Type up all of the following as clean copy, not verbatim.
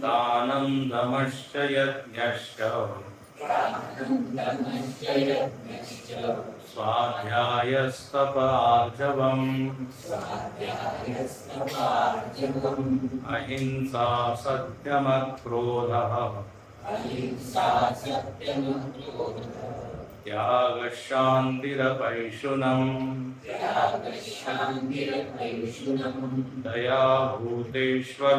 दानं दमश्च यज्ञश्च स्वाध्यायस्तपार्जवम् अहिंसा सत्यमक्रोधः त्यागशान्तिरपैशुनम् दया भूतेष्वलोलुप्त्वम्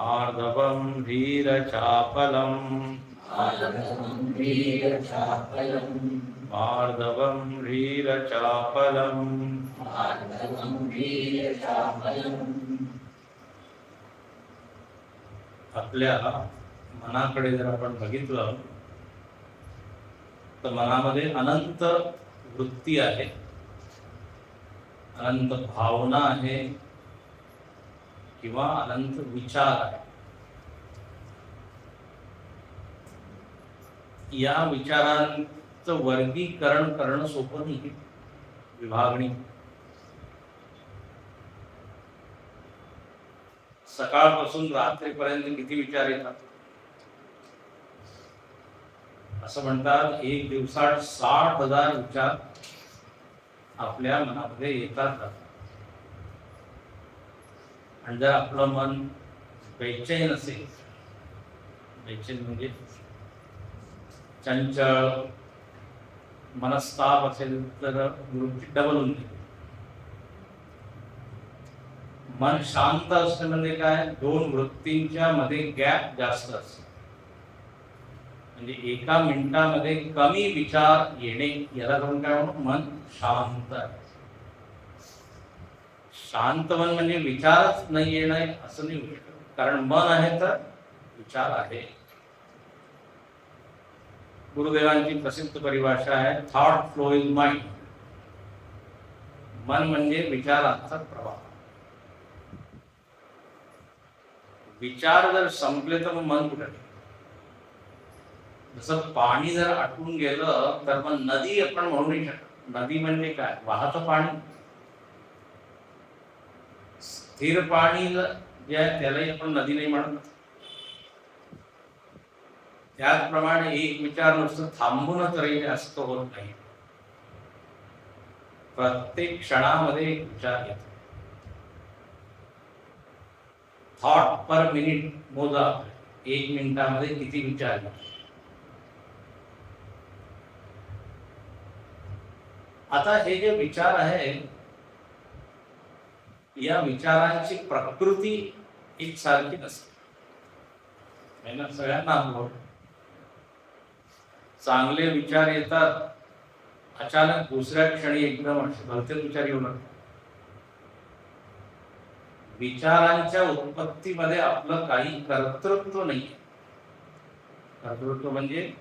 आर्दवं ह्रीरचापलम् मार्दवं ह्रीरचापलम् आपल्या मनाकडे जर आपण बघितलं तर मनामध्ये अनंत वृत्ती आहे, अनंत भावना आहे किंवा अनंत विचार आहे. या विचारांचं वर्गीकरण करणं सोपं नाही, विभागणी. सकाळपासून रात्रीपर्यंत किती विचार येतात. असं म्हणतात एक दिवसात 60,000 विचार आपल्या मनामध्ये येतात. आणि जर आपलं मन बेचैन असेल, बेचैन म्हणजे चंचल मनस्ताप असेल तर वृत्ती डबल होऊन जाईल. मन शांत असणं म्हणजे काय, दोन वृत्तींच्या मध्ये गॅप जास्त असतो. म्हणजे एका मिनिटामध्ये कमी विचार येणे, याला आपण काय म्हणू, मन शांत आहे. शांत मन म्हणजे विचारच नाही येणे असं नाही होऊ शकत, कारण मन आहे तर विचार आहे. गुरुदेवांची प्रसिद्ध परिभाषा आहे, थॉट फ्लो इज माइंड. मन म्हणजे विचारांचा प्रवाह. विचार जर संपले तर मग मन कुठे. जसं पाणी जर आटून गेलं तर मग नदी आपण म्हणू नाही शकत. नदी म्हणजे काय, वाहतं पाणी. स्थिर पाणी जे आहे त्यालाही आपण नदी नाही म्हणत. त्याचप्रमाणे एक विचार नुसतं थांबूनच राहील असं होत नाही. प्रत्येक क्षणामध्ये एक विचार येतो. थॉट पर मिनिट मोजा, एक मिनिटामध्ये किती विचार येतात. आता हे जे विचार आहे, या विचारांची प्रकृती एकसारखी नसते. सगळ्यांना अनुभव. चांगले विचार येतात, अचानक दुसऱ्या क्षणी एकदम भलतेच विचार येऊ लागतात. विचारांच्या उत्पत्तीमध्ये आपलं काही कर्तृत्व नाही. कर्तृत्व म्हणजे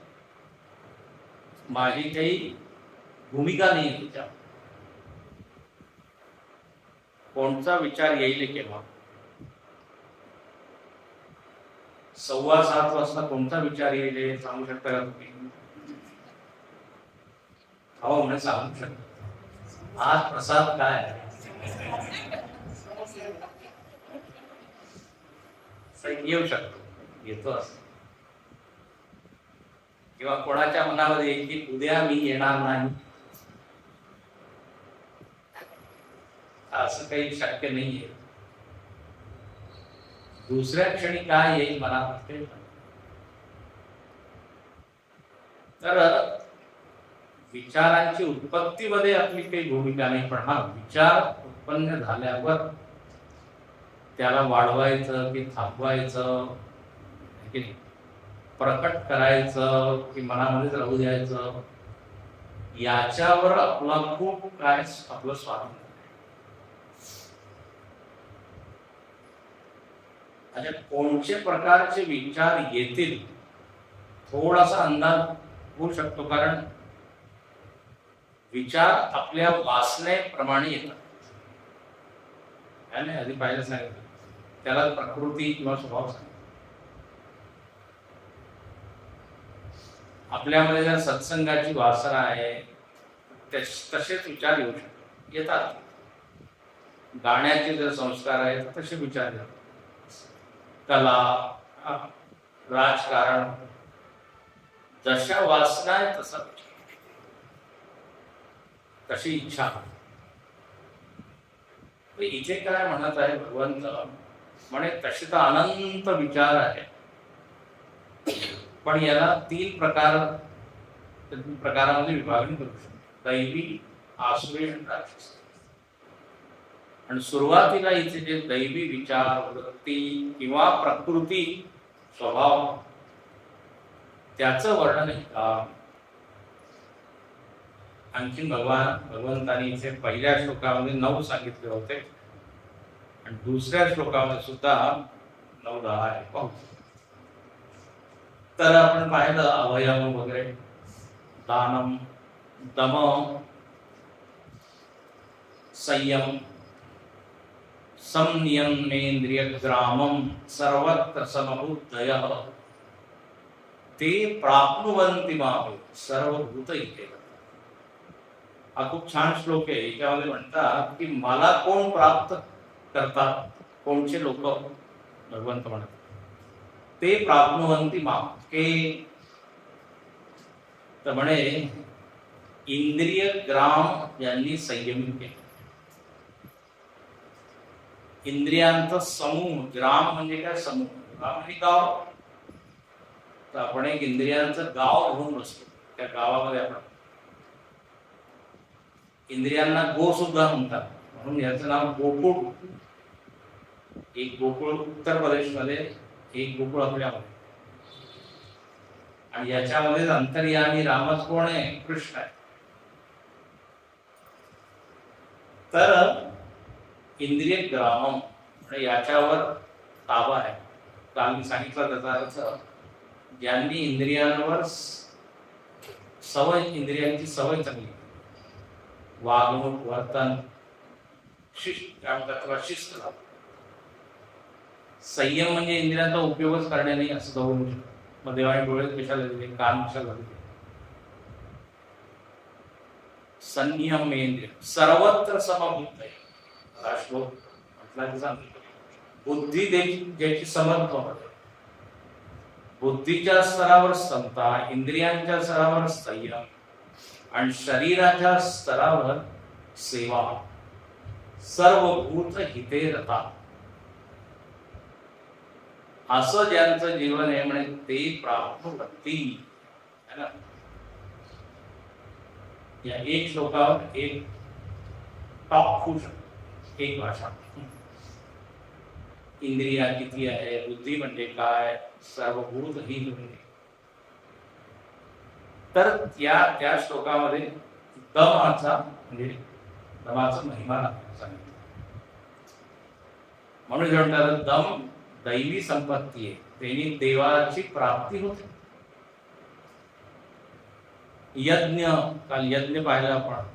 माझी काही भूमिका नाही आहे त्याच्यात. कोणता विचार येईल केव्हा, 7:15 वाजता कोणता विचार येईल सांगू शकता का तुम्ही? हो म्हणजे सांगू शकता. आज प्रसाद काय आहे येऊ शकतो, येतो असं. किंवा कोणाच्या मनामध्ये येईल की उद्या मी येणार नाही, असं काही शक्य नाहीये. दुसऱ्या क्षणी काय येईल मनात. तर विचारांची उत्पत्तीमध्ये आपली काही भूमिका नाही, पण हा विचार उत्पन्न झाल्यावर त्याला वाढवायचं की थांबवायचं की नाही, प्रकट करायचं की मनामध्येच राहू द्यायचं, याच्यावर आपला खूप काय आपलं स्वातंत्र्य. अच्छा, कोणते प्रकारचे विचार येतील थोडासा अंदाज होऊ शकतो, कारण विचार आपल्या वासनेप्रमाणे येतात. आधी पाहिलं सांगितलं त्याला प्रकृती किंवा स्वभाव सांगितलं. आपल्यामध्ये जर सत्संगाची वासना आहे, तसेच विचार येऊ शकतात, येतात. गाण्याचे जर संस्कार आहेत तसे विचार येतात. कला, राजकारण, जशा वासना आहे तसा विचार, तशी इच्छा. इथे काय म्हणत आहे भगवंत म्हणे, तसे तर अनंत विचार आहे, पण याला तीन प्रकारामध्ये विभागणी करू शकतो: दैवी, आसुरी आणि राक्षस. आणि सुरुवातीला इथे जे दैवी विचार, वृत्ती किंवा प्रकृती, स्वभाव, त्याचं वर्णन आहे का? आणखी भगवंतांनी इथे पहिल्या श्लोकामध्ये 9 सांगितले होते आणि दुसऱ्या श्लोकामध्ये सुद्धा 9-10 आहे. तर आपण पाहिलं अभयम वगैरे, दानम, दम, संयम, संयमेन्द्रियग्रामम, सर्वत्र समबुद्धयः ते प्राप्नुवन्ति मां सर्वभूत इति. हा खूप छान श्लोक आहे. याच्यामध्ये म्हणतात की मला कोण प्राप्त करतात, कोणचे लोक? भगवंत म्हणतात ते प्राप्नुवन्ति मां, के तर म्हणे इंद्रिय ग्राम यांनी संयमित केले. इंद्रियांचा समूह, ग्राम म्हणजे काय? समूह. ग्राम म्हणजे गाव. तर आपण एक इंद्रियांचं गाव घेऊन बसतो. त्या गावामध्ये आपण इंद्रियांना गो सुद्धा म्हणतात, म्हणून याचं नाव गोकुळ. एक गोकुळ उत्तर प्रदेशमध्ये, एक गोकुळ आपल्यामध्ये. आणि याच्यामध्ये अंतर्यामी रामच कोण आहे? कृष्ण आहे. तर इंद्रिय ग्रामम म्हणजे याच्यावर ताबा आहे. काल मी सांगितलं त्याचा अर्थ, ज्यांनी इंद्रियांवर सवय, इंद्रियांची सवय चांगली, वागणूक, वर्तन, शिस्त. संयम म्हणजे इंद्रियांचा उपयोगच करणे नाही असं जाऊ शकतो. मग देवाने डोळे कशाला दिले, कान कशाला दिले? संयम इंद्रिय सर्वत्र समबुद्ध आहे. श्लोक म्हटला की सांगतो, बुद्धी ज्याची समर्थ होते, बुद्धीच्या स्तरावर समता, इंद्रियांच्या स्तरावर संयम आणि शरीराच्या स्तरावर सेवा, सर्वभूत हिते रता, असं ज्यांचं जीवन आहे म्हणे ते प्राप्नुवन्ति. है ना? या एक श्लोकावर एक टॉप होऊ शकतो, एक भाषा. इंद्रिया किती आहे, बुद्धी म्हणजे काय, सर्वभूत ही म्हणजे. तर त्या श्लोकामध्ये दमाचा म्हणजे दमाचा महिमा सांगितला. म्हणून म्हणतात दम दैवी संपत्ती आहे, त्यांनी देवाची प्राप्ती होते. यज्ञ, काल यज्ञ पाहिला आपण.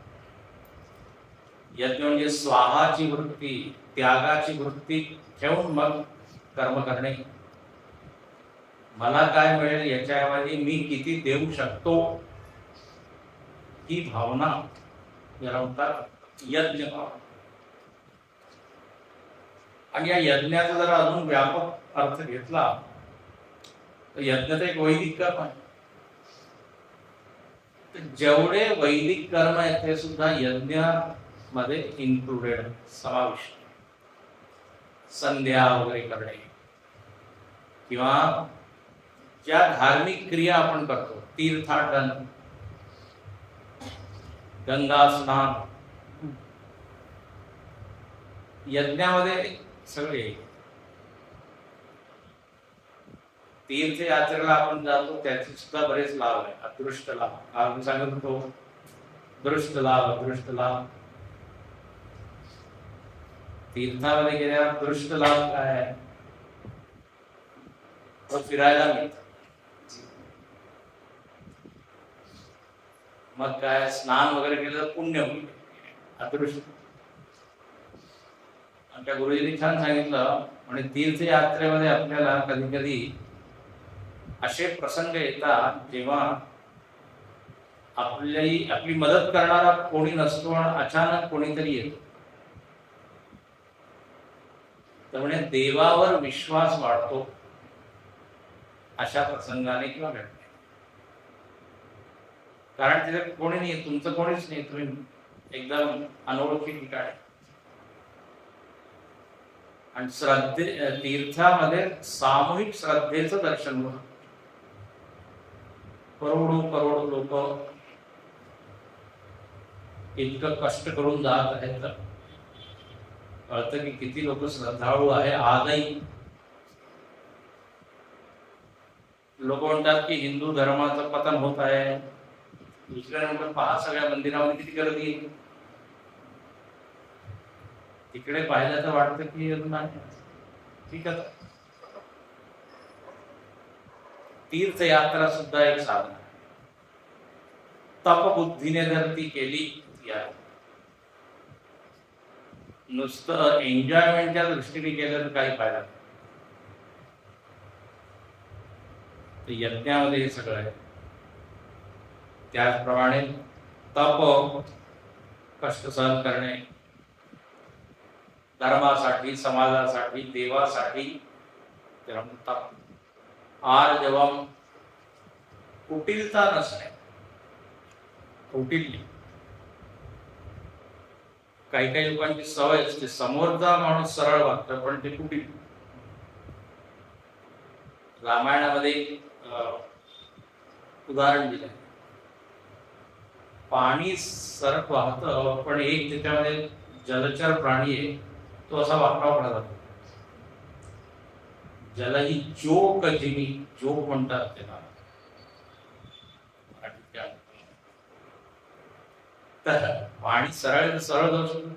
यज्ञ म्हणजे स्वाहाची वृत्ती, त्यागाची वृत्ती ठेवून मग कर्म करणे. मला काय मिळेल याच्याऐवजी मी किती देऊ शकतो, ही भावना याला म्हणतात यज्ञ भाव. आणि या यज्ञाचा जर अजून व्यापक अर्थ घेतला तर यज्ञ तर एक वैदिक कर्म आहे. जेवढे वैदिक कर्म आहेत ते सुद्धा यज्ञामध्ये इन्क्लुडेड, समाविष्ट. संध्या वगैरे करणे किंवा ज्या धार्मिक क्रिया आपण करतो, तीर्थाटन, गंगा स्नान, यज्ञामध्ये सगळे. तीर्थयात्रेला आपण जातो त्याचे सुद्धा बरेच लाभ आहे. अदृष्ट लाभ, आपण सांगत होतो दृष्ट लाभ, अदृष्ट लाभ. तीर्थामध्ये गेल्यावर दृष्ट लाभ काय आहे? तो फिरायला मिळतं. मग काय, स्नान वगैरे केलं तर पुण्य मिळतं. अदृष्ट. आमच्या गुरुजींनी छान सांगितलं, म्हणजे तीर्थयात्रेमध्ये आपल्याला कधी कधी असे प्रसंग येतात जेव्हा आपली मदत करणारा कोणी नसतो आणि अचानक कोणीतरी येतो. त्यामुळे देवावर विश्वास वाढतो अशा प्रसंगाने किंवा घडते. कारण तिथे कोणी नाही, तुमचं कोणीच नाही, तुम्ही एकदम अनोळखी ठिकाणी. आणि तीर्थामध्ये सामूहिक श्रद्धेचं दर्शन होतं. करोडो लोक इतकं कष्ट करून जात आहेत, तर कळतं की किती लोक श्रद्धाळू आहे. आजही लोक म्हणतात की हिंदू धर्माचं पतन होत आहे. दुसऱ्यानंतर पहा सगळ्या मंदिरामध्ये किती गर्दी. तिकडे पाहिलं तर वाटतं की नाही. ठीक आहे, तीर्थयात्रा सुद्धा एक साधन. तपबुद्धीने जर ती केली, नुसतं एन्जॉयमेंटच्या दृष्टीने केलं तर काही फायदा नाही. तर यज्ञामध्ये हे सगळं आहे. त्याचप्रमाणे तप, कष्ट सहन करणे, धर्मासाठी, समाजासाठी, देवासाठी, त्याला म्हणतात आर्जवम, कुटिलता नसणे. कुटिल्य काही लोकांची सवय असते, समोरचा माणूस सरळ वागतो पण ते कुटिल. रामायणामध्ये उदाहरण दिलं, पाणी सरळ वाहतं पण एक त्याच्यामध्ये जलचर प्राणी आहे, तो असा वाकडावाकडा जातो. जल ही जोक जिनी, जोक म्हणतात त्याला. तर पाणी सरळ जाऊ शकतो,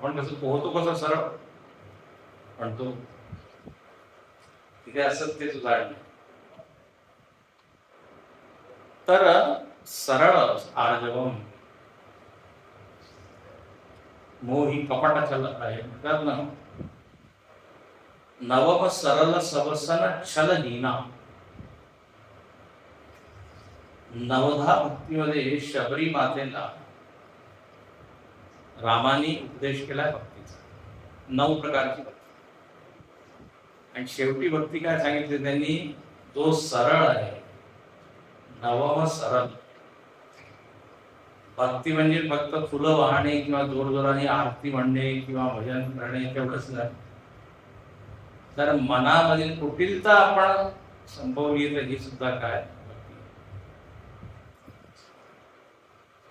पण कसं पोहतो, कसं सरळ, पण तो तिथे असत तेच उदाहरण. तर सरळ आर्जवम, मोही कपट छल आहे म्हणतात ना. नवम सरल सबसन छल हीना. नवधा भक्तीमध्ये शबरी मातेला रामाने उपदेश केला भक्तीचा, 9 प्रकारची भक्ती. आणि शेवटी भक्ती काय सांगितली त्यांनी, जो सरळ आहे, नवम सरळ. भक्ती म्हणजे फक्त फुलं वाहणे किंवा जोरजोराने आरती म्हणणे किंवा भजन करणे तेवढंच नाही. तर मनामधील कुटिलता आपण संपवली तर ही सुद्धा काय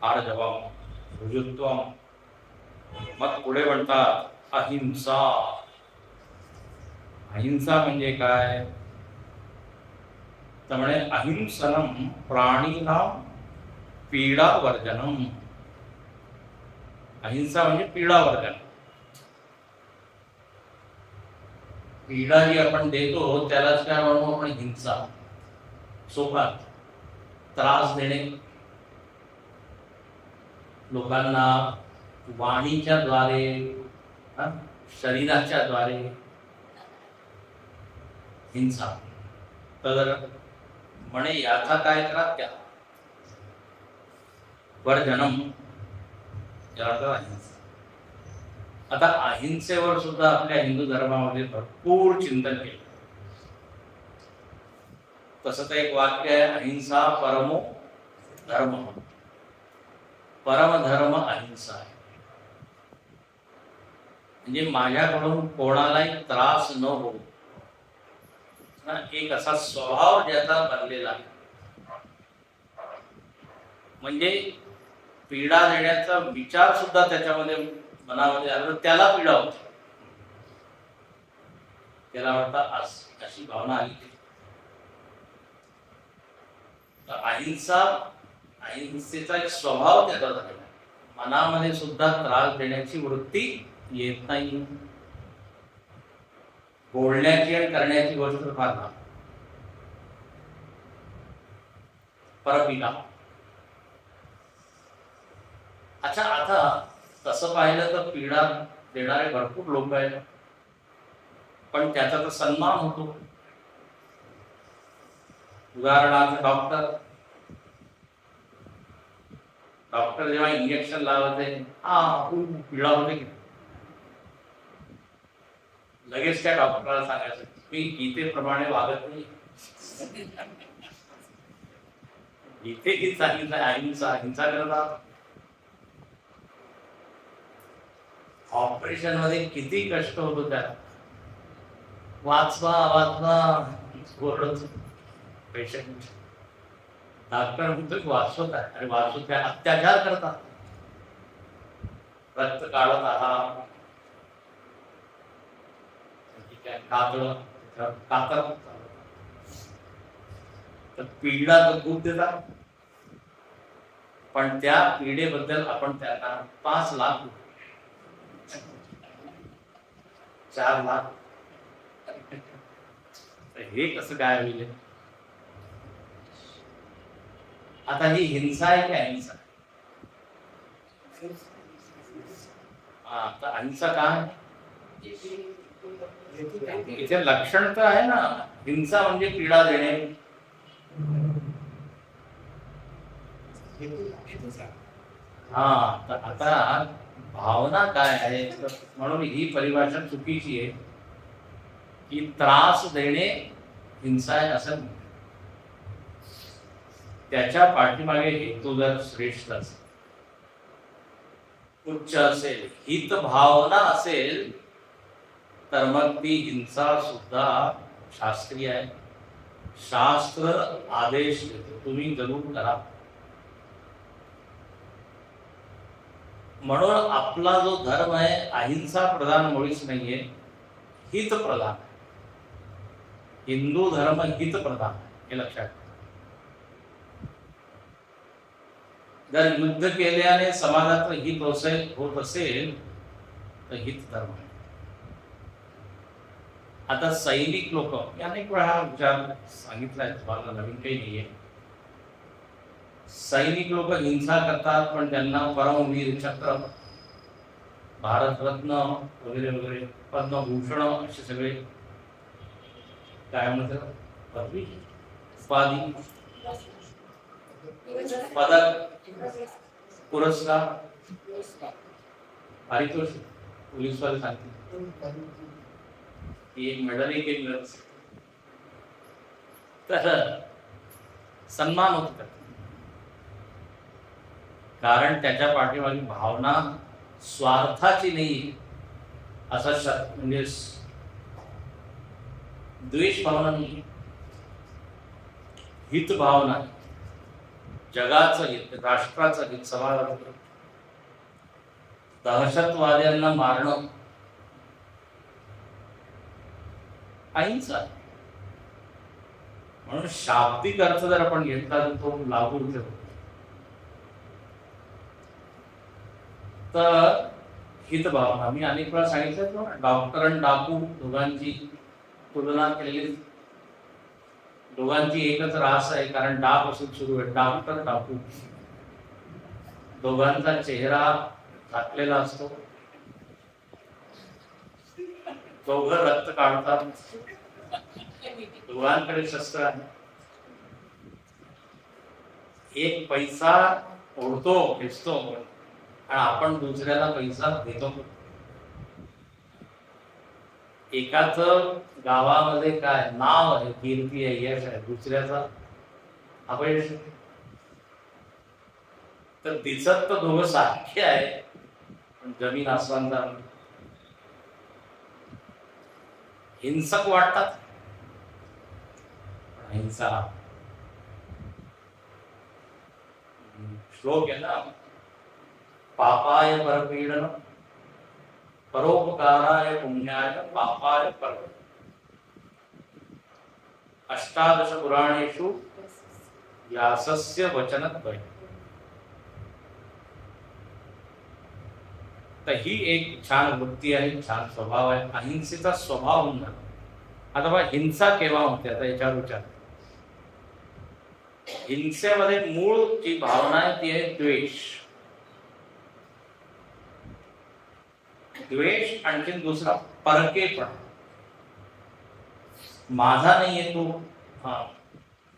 आर्जवम, रुजुत्वम. मग पुढे म्हणतात अहिंसा. अहिंसा म्हणजे काय, त्यामुळे अहिंसनम प्राणीनाम पीडावर्जनम. अहिंसा म्हणजे पीडावर्जन. पीडा जी आपण देतो त्यालाच काय म्हणू आपण, हिंसा. सोपा, त्रास देणे लोकांना वाणीच्या द्वारे, शरीराच्या द्वारे, हिंसा. तर म्हणे याचा काय करा, त्या वर्जनम, याला अहिंसा. आता अहिंसेवर सुद्धा आपल्या हिंदू धर्मामध्ये भरपूर चिंतन केलं. तसं तर एक वाक्य आहे, अहिंसा परमो धर्म. परमधर्म अहिंसा आहे. म्हणजे माझ्याकडून कोणालाही त्रास न हो, एक असा स्वभाव ज्याचा बनलेला आहे. म्हणजे पीडा देण्याचा विचार सुद्धा त्याच्यामध्ये मनामध्ये आलं, त्याला पीडा होते, त्याला वाटतं अशी भावना आली. तर अहिंसेचा एक स्वभाव त्याचा झालेला, मनामध्ये सुद्धा त्रास देण्याची वृत्ती येत नाही. बोलण्याची आणि करण्याची गोष्ट फार ना. परपीडा. अच्छा, आता तसं पाहिलं तर पीडा देणारे भरपूर लोक आहेत, पण त्याचा तर सन्मान होतो. उदाहरणार्थ डॉक्टर, डॉक्टर जेव्हा इंजेक्शन लावते पिळा होते की लगेच त्या डॉक्टरला सांगायचं मी गीतेप्रमाणे वागत नाही. इथे किती सांगितलं अहिंसा हिंसा करतात. ऑपरेशन मध्ये किती कष्ट होतो त्यात. वाचवा वाचवा पेशंट डॉक्टर म्हणतो वाचवत आहे आणि वाचवत काय अत्याचार करतात. रक्त काढत आहात कातर तर पीडा तर खूप देतात. पण त्या पीडेबद्दल आपण त्यांना 5 लाख 4 लाख हे कसं काय होईल. आता ही हिंसा आहे की अहिंसा. तर अहिंसा काय इथे लक्षण तर आहे ना. हिंसा म्हणजे पीडा देणे. तर आता भावना काय आहे म्हणून ही परिभाषा चुकीची आहे की त्रास देणे हिंसा आहे असं. त्याच्या पाठीमागे हेतू जर श्रेष्ठ असेल उच्च असेल हित भावना असेल तर मग ती हिंसा सुद्धा शास्त्रीय आहे. शास्त्र आदेश देतो तुम्ही जरूर करा. म्हणून आपला जो धर्म आहे अहिंसा प्रधान मुळीच नाहीये हित प्रधान. हिंदू धर्म हित प्रधान हे लक्षात. जर युद्ध केल्याने समाजाचं हित होत असेल तर हित धर्म. आता सैनिक लोक अनेक वेळा विचार सांगितलाय तुम्हाला नवीन काही नाहीये. सैनिक लोक हिंसा करतात पण त्यांना परमवीर चक्र भारतरत्न वगैरे वगैरे पद्मभूषण असे सगळे काय म्हणतात पदवी उपाधी पदक पुरस्कार पारितोषिक पोलीस वाले सांगतील की एक मेडल एक मिळत तर सन्मान होत. कारण त्याच्या पाठीमागे भावना स्वार्थाची नाही असा म्हणजे द्वेष भावना नाही. हित भावना जगाचं हित राष्ट्राचं हित समाजाचं हित. दहशतवाद्यांना मारणं अहिंसा. म्हणून शाब्दिक अर्थ जर आपण घेतला तर तो लागू होतो. तर हित भावना मी अनेक वेळा सांगितलं डॉक्टर आणि डाकू दोघांची तुलना केलेली. दोघांची एकच रास आहे कारण डाक असून सुरू आहे. डॉक्टर डाकू दोघांचा चेहरा झाकलेला असतो. दोघं रक्त काढतात. दोघांकडे शस्त्र आहे. एक पैसा ओढतो खेचतो आणि आपण दुसऱ्याला पैसा देतो. एकाच गावामध्ये काय नाव आहे कीर्ती आहे यश आहे दुसऱ्याचा अपयश. तर दिसत तर दोघं सारखे आहे पण जमीन आसमानचा. हिंसक वाटतात हिंसा श्लोक आहे ना. पापाय परपीडन परोपकाराय पुण्याय पापाय पर. 18 पुराणेषु व्यासस्य वचनद्वयम्. तर ही एक छान वृत्ती आहे छान स्वभाव आहे अहिंसेचा स्वभाव होऊन. आता बघा हिंसा केव्हा होते आता याच्यावर विचार. हिंसेमध्ये मूळ जी भावना आहे ती आहे द्वेष. द्वेष आणखी दुसरा परकेपणा. माझा नाहीये तो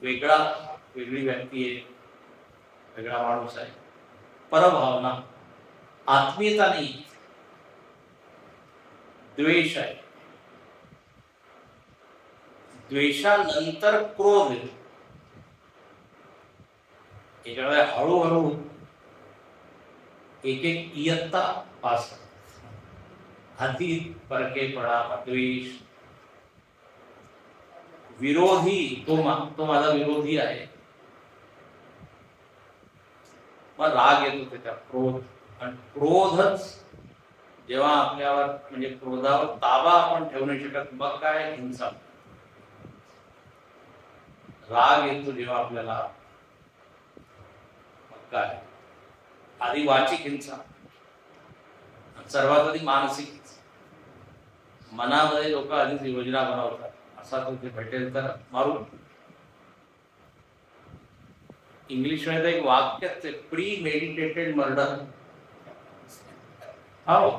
वेगळी व्यक्ती आहे वेगळा माणूस आहे. परभावना, आत्मीयता नाही, द्वेष आहे. द्वेषानंतर क्रोध येतो. त्याच्यामुळे हळूहळू एक एक इयत्ता पास अति परकेपणा, द्वेष, विरोधी, तो माझा विरोधी आहे. मग राग येतो, त्याच्या क्रोध. आणि क्रोधच जेव्हा आपल्यावर, म्हणजे क्रोधावर ताबा आपण ठेवू नाही शकत, मग काय हिंसा. राग येतो जेव्हा आपल्याला, मग काय आधी वाचिक हिंसा, सर्वात आधी मानसिक हिंसा. मनामध्ये लोक आधीच योजना बनवतात, असा तो ते भेटेल तर मारू. इंग्लिश मध्ये एक वाक्यच आहे, प्री मेडिटेटेड मर्डर. हो,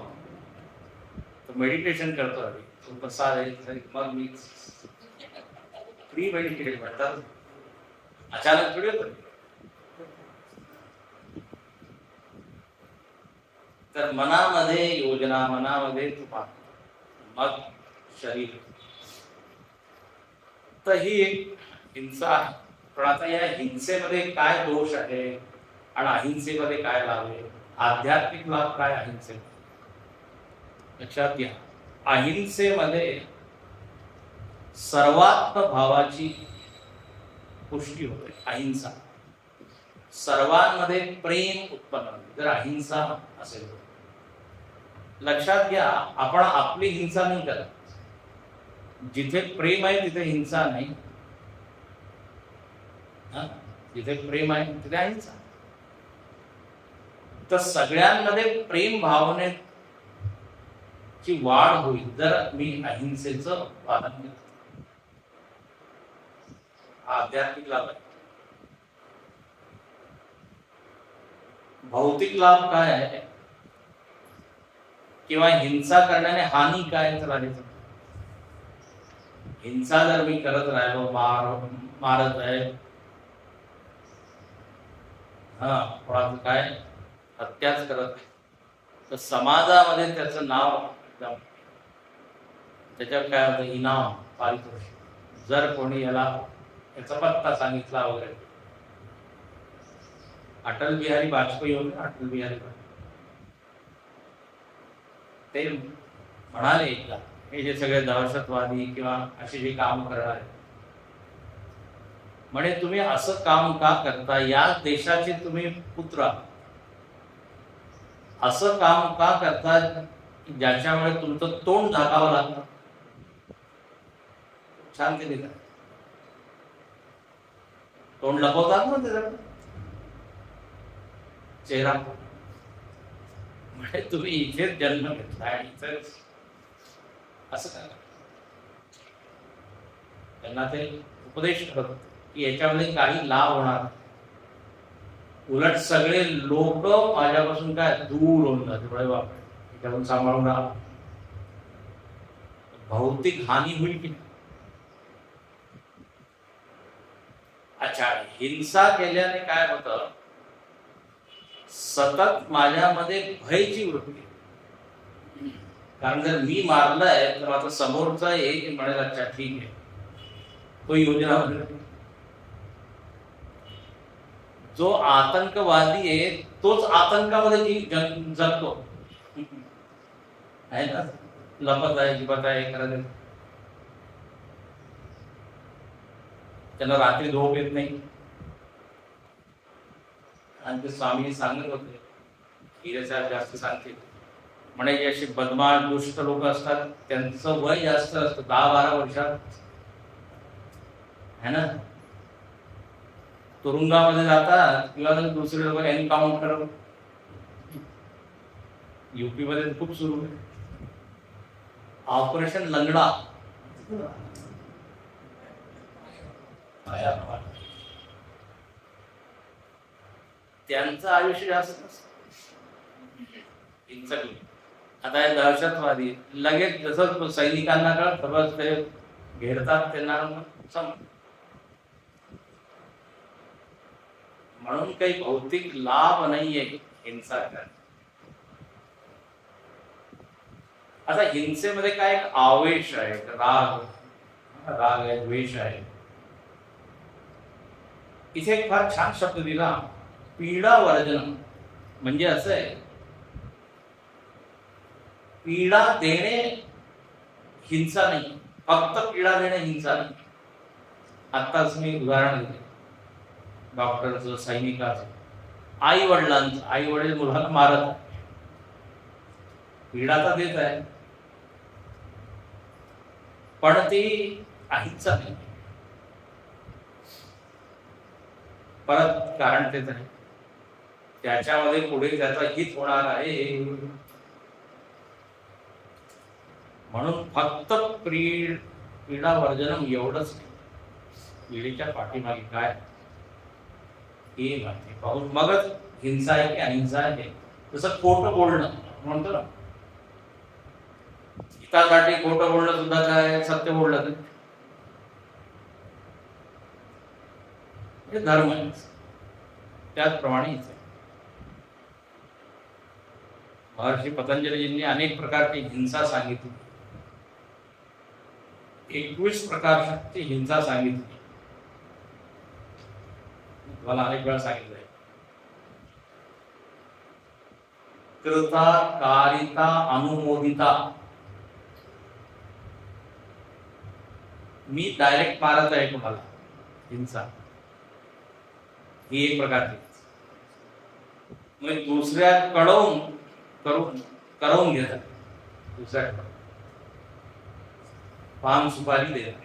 तो मेडिटेशन करतो आधी, तो कसा आहे मग मी प्री मेडिटेटेड म्हणतात. अचानक थोडी होतं. तर मनामध्ये योजना, मनामध्ये तुफान, मग शरीर. तर ही एक हिंसा आहे. पण आता या हिंसेमध्ये काय दोष आहे आणि अहिंसेमध्ये काय लाभ आहे, आध्यात्मिक लाभ काय अहिंसेमध्ये, लक्षात घ्या. अहिंसेमध्ये सर्वात्म भावाची पुष्टी होते. अहिंसा सर्वांमध्ये प्रेम उत्पन्न होते जर अहिंसा असेल. लक्षात घ्या, आपण आपली हिंसा नाही करत. जिथे प्रेम आहे तिथे हिंसा नाही. जिथे प्रेम आहे तिथे अहिंसा. तर सगळ्यांमध्ये प्रेम भावनेची वाढ होईल जर मी अहिंसेचं पालन केलं. आध्यात्मिक लाभ आहे. भौतिक लाभ काय आहे किंवा हिंसा करण्याने हानी काय, तर हिंसा जर मी करत राहिलो, मारत आहे, कोणाचं काय हत्याच करत आहे, तर समाजामध्ये त्याचं नाव, त्याच्यावर काय होतं, इनाम, पारितोषिक. जर कोणी याचा पत्ता सांगितला वगैरे. अटल बिहारी वाजपेयी होते, अटल बिहारी ते म्हणाले एकदा, हे जे सगळे दहशतवादी किंवा असे जे काम करणार, म्हणे तुम्ही असं काम का करता, या देशाचे तुम्ही पुत्र, असं काम का करता ज्याच्यामुळे तुमचं तोंड झाकावं लागतं. छान केली का, तोंड लपवतात ना त्याच्याकडे, चेहरा. म्हणजे तुम्ही इथेच जन्म घेतला आणि इथेच असं काय. त्यांना ते उपदेश करत की याच्यामध्ये काही लाभ होणार, उलट सगळे लोक माझ्यापासून काय दूर होऊन जाते. बळे बापरे, त्याच्यातून सांभाळून राहा. भौतिक हानी होईल की. अच्छा, हिंसा केल्याने काय होतं, सतत माझ्यामध्ये भयची वृत्ती. कारण जर मी मारलंय तर आता समोरचा एक म्हणेल अच्छा ठीक आहे, तो योजना वगैरे. जो आतंकवादी आहे तोच आतंकामध्ये जगतो आहे ना, लपत आहे, जिबत आहे, करत. त्यांना रात्री झोप येत नाही. आणि ते स्वामी सांगत होते, हिरेसाहेब जास्त सांगते म्हणे, जे असे बदमाश दुष्ट लोक असतात त्यांचं वय जास्त असतं, 10-12 वर्षात है ना, तुरुंगामध्ये जातात किंवा दुसरे लोक एन्काउंटर. युपी मध्ये खूप सुरू आहे ऑपरेशन लंगडा. त्यांचं आयुष्य जास्त नसतं. आता हे दहशतवादी लगेच जसं सैनिकांना कळत बस ते घेरतात त्यांना. म्हणून काही भौतिक लाभ नाहीये हिंसा करणे. आता हिंसेमध्ये काय एक आवेश आहे, राग राग आहे, द्वेष आहे. इथे एक फार छान शब्द दिला, पीडा वर्जन. म्हणजे असं आहे, पीडा देणे हिंसा नाही, फक्त पीडा देणे हिंसा नाही. आत्ताच मी उदाहरण दिले डॉक्टरचं, सैनिकाचं, आई वडिलांचं. आई वडील मुलाला मारत आहे, पीडा तर देत आहे, पण ती अहिंसा नाही. परत कारण तेच आहे, त्याच्यामध्ये पुढे त्याचा हित होणार आहे. म्हणून फक्त पीडा वर्जनम एवढंच नाही, पीडेच्या पाठीमागे काय हे माहिती पाहून मगच हिंसा आहे की अहिंसा आहे. जसं खोटं बोलणं म्हणतो ना, हितासाठी खोटं बोलणं सुद्धा काय सत्य बोलणं नाही, हे धर्म आहे. त्याचप्रमाणे महर्षी पतंजलीजींनी अनेक प्रकारची हिंसा सांगितली, 21 प्रकारची हिंसा सांगितली. मला अनेक वेळा सांगितलंय. कृता, कारिता, अनुमोदिता. मी डायरेक्ट मारत आहे तुम्हाला, हिंसा ही एक प्रकारची. मग दुसऱ्या करवून घेतात, दुसऱ्याकडे पान सुपारी देतात.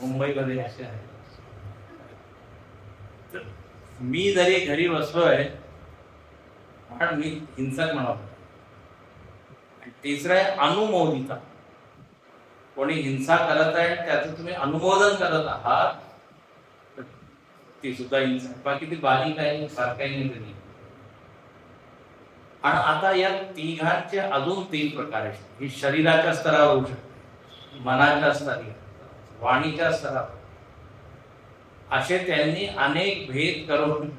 मुंबईमध्ये असे आहे. मी जरी घरी बसलोय पण मी हिंसक म्हणालो. तिसरं आहे अनुमोदिता. कोणी हिंसा करत आहे त्याचं तुम्ही अनुमोदन करत आहात, ती सुद्धा हिंसा. बाकी ती बारीक आहे, सारखाही नाही तरी. आणि आता या तिघांचे अजून 3 प्रकार आहेत. ही शरीराच्या स्तरावर होऊ शकते, मनाच्या स्तरावर, वाणीच्या स्तरावर. असे त्यांनी अनेक भेद करून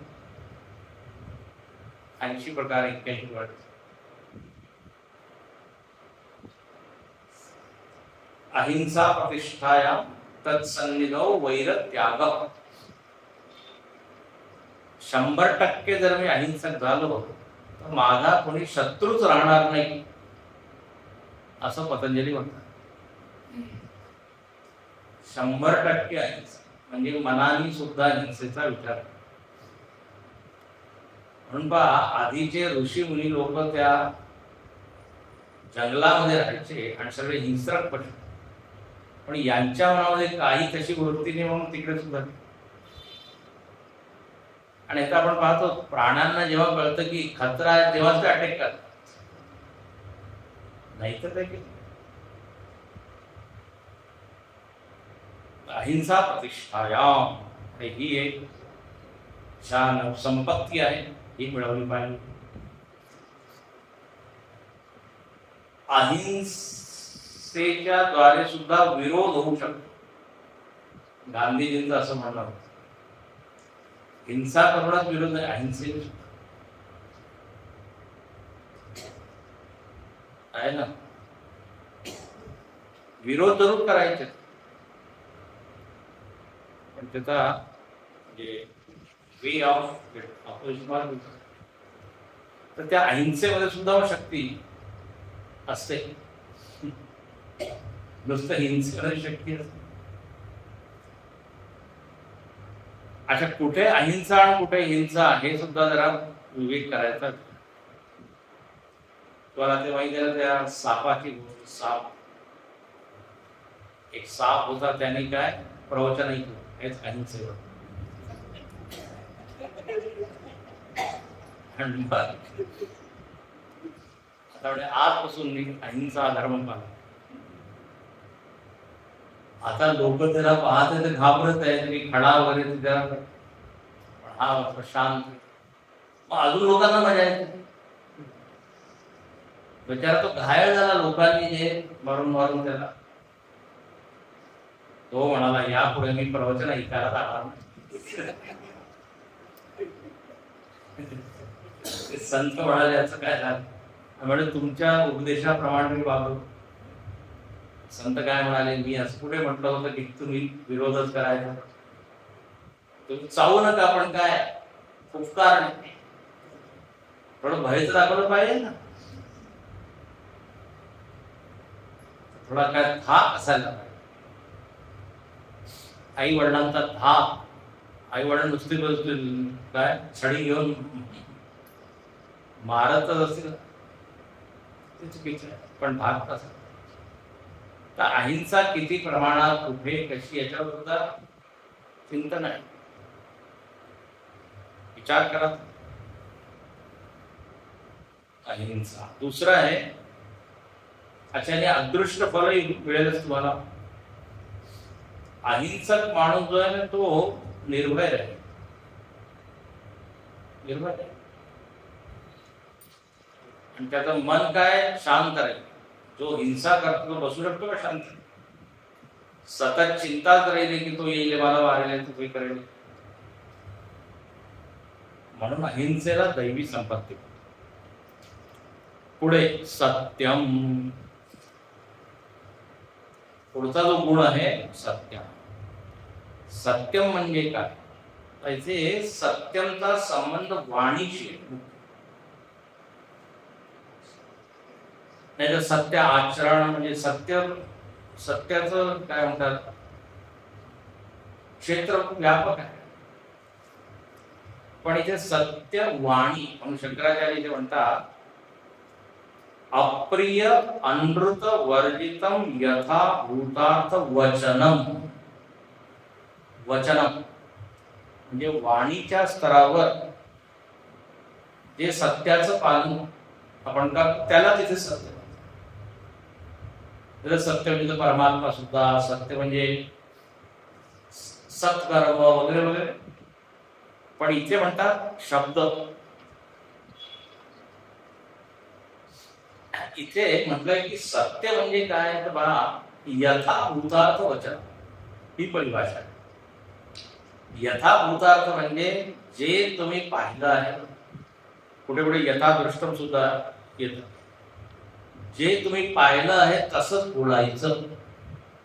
80 प्रकार 81 वर्ष. अहिंसा प्रतिष्ठाया तत्सन्निधौ वैरत्याग. 100% जर मी अहिंसक झालो तर माझा कोणी शत्रूच राहणार नाही, असं पतंजली म्हणतात. 100% अहिंसा म्हणजे मनाने सुद्धा हिंसेचा विचार. म्हणून पहा, आधीचे ऋषी मुनी लोक त्या जंगलामध्ये राहायचे आणि सगळे हिंसक पडले, पण यांच्या मनामध्ये काही तशी वृत्ती नाही म्हणून तिकडे सुद्धा. आणि आता आपण पाहतो, प्राण्यांना जेव्हा कळतं की खतरा आहे तेव्हाच ते अटॅक करतात, नाही तर काय. अहिंसा प्रतिष्ठायाम ही एक छान संपत्ती आहे, ही मिळवली पाहिजे. अहिंसेच्या द्वारे सुद्धा विरोध होऊ शकतो. गांधीजींचं असं म्हणणं होतं, हिंसा करूनच विरोध आहे, अहिंसे आहे ना. विरोध जरूर करायचे, पण त्याचा जे वे ऑफ अपोजिशन, तर त्या अहिंसेमध्ये सुद्धा शक्ती असते. नुसतं हिंसेमध्ये शक्ती असते. अच्छा, कुठे अहिंसा आणि कुठे हिंसा हे सुद्धा जरा विवेक करायचा. तुम्हाला ते माहिती आहे त्या सापाची गोष्ट. एक साप होता, त्याने काय प्रवचन ऐकलं, हेच अहिंसेवर. आजपासून मी अहिंसा धर्म पाळला. आता लोक त्याला पाहत ते घाबरत आहे, की खडा वगैरे त्याला, हा शांत. मग अजून लोकांना मजा येते. बिचारा तो घायल झाला लोकांनी जे मारून मारून त्याला. तो म्हणाला, यापुढे मी प्रवचन ऐकायला जाणार. ते संत म्हणाले याचं काय झालं म्हणजे तुमच्या उपदेशाप्रमाणे मी वागलो. संत काय म्हणाले, मी असं कुठे म्हटलं होतं की तुम्ही विरोधच करायचा, तुम्ही चावू नका, पण काय उपकार नाही, थोडं भयच दाखवलं पाहिजे ना, थोडा काय धाक असायला पाहिजे. आई वडिलांचा धाक, आई वडील नुसते बसतील काय छडी घेऊन मारतच असतील ते चुकीचं आहे, पण धाक कसा. तर अहिंसा किती प्रमाणात कुठे कशी याच्यावर सुद्धा चिंतन आहे, विचार करा. अहिंसा. दुसरं आहे, अच्छा आणि अदृष्ट फलही मिळेलच तुम्हाला. अहिंसक माणूस जो आहे ना तो निर्भय आहे, निर्भय आहे, आणि त्याचं मन काय शांत राहील. जो हिंसा करतो तो बसू शकतो का शांत? सतत चिंताच राहिली की तो येईल मला मारेल, तो काही करेल. म्हणून अहिंसेला दैवी संपत्ती. पुढे सत्यम, पुढचा जो गुण आहे सत्यम. सत्यम म्हणजे काय? त्याचे सत्यमचा संबंध वाणीशी, नाही तर सत्य आचरण म्हणजे सत्य, सत्याचं काय म्हणतात क्षेत्र व्यापक आहे, पण इथे सत्य वाणी म्हणून शंकराचार्य इथे म्हणतात अप्रिय अनृत वर्जितम यथा भूतार्थ वचनम. वचनम म्हणजे वाणीच्या स्तरावर जे सत्याचं पालन आपण करतो त्याला तिथे सत्य. सत्य म्हणजे परमात्मा सुद्धा, सत्य म्हणजे सत्कर्म वगैरे वगैरे. पण इथे म्हणतात शब्द, इथे म्हटलंय की सत्य म्हणजे काय तर बघा यथाभूतार्थ वचन, ही परिभाषा आहे. यथाभूतार्थ म्हणजे जे तुम्ही पाहिलं आहे, कुठे कुठे यथादृष्टम सुद्धा येतं, जे तुम्ही पाहिलं आहे तसंच बोलायचं,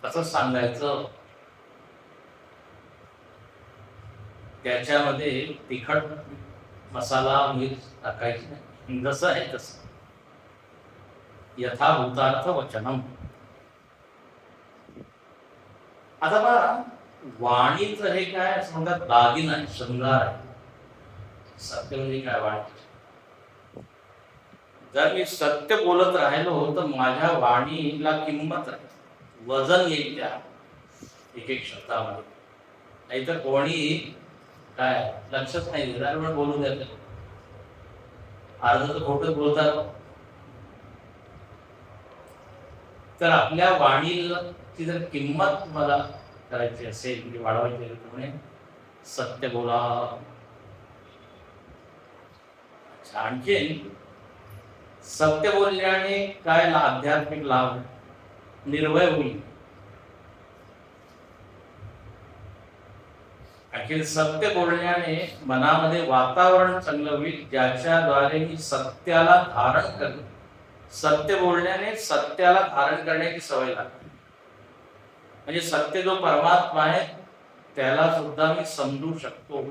तसंच सांगायचं. त्याच्यामध्ये तिखट मसाला मीठ टाकायचं नाही, जसं आहे तसं. यथाभूतार्थ वचनम. आता बघा वाणीचं हे काय असं म्हणतात दागिना आहे, शृंगार आहे. सत्य म्हणजे काय? वाणी. जर मी सत्य बोलत राहिलो तर माझ्या वाणीला किंमत आहे, वजन येईल त्या एक एक शब्दामध्ये. नाहीतर कोणी काय लक्षच नाही देणार, पण बोलू द्यायचं, अर्ध तर खोटं बोलतात. तर आपल्या वाणीची जर किंमत मला करायची असेल म्हणजे वाढवायची असेल तर सत्य बोला. आणखीन सत्य बोलल्याने काय आध्यात्मिक लाभ? निर्भय होईल. आणखी सत्य बोलण्याने मनामध्ये वातावरण चांगलं होईल, ज्याच्याद्वारे मी सत्याला धारण करेन. सत्य बोलण्याने सत्याला धारण करण्याची सवय लागते. म्हणजे सत्य जो परमात्मा आहे त्याला सुद्धा मी समजू शकतो.